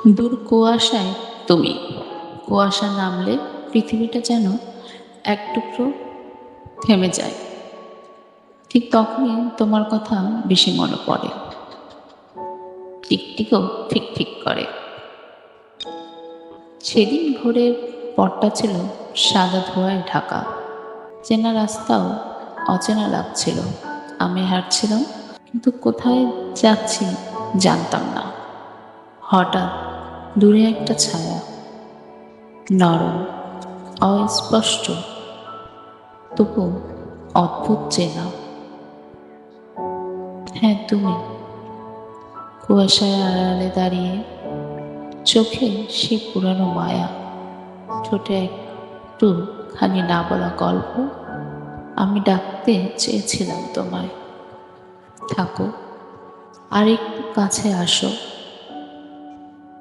দূর কুয়াশায় তুমি, কুয়াশা নামলে পৃথিবীটা যেন এক টুকরো থেমে যায়। ঠিক তখনই তোমার কথা বেশি মনে পড়ে, টিকটিকও ঠিক ঠিক করে। সেদিন ভোরের পথটা ছিল সাদা ধোঁয়ায় ঢাকা, চেনা রাস্তাও অচেনা লাগছিল। আমি হাঁটছিলাম, কিন্তু কোথায় যাচ্ছি জানতাম না। হঠাৎ দূরে একটা ছায়া, নরম, অস্পষ্ট, তবু অদ্ভুত চেনা। হ্যাঁ তুমি, কুয়াশায় আড়ালে দাঁড়িয়ে, চোখে সে পুরানো মায়া, ঠোঁটে একটু খানি না বলা গল্প। আমি ডাকতে চেয়েছিলাম তোমায়, থাকো, আর একটু কাছে আসো।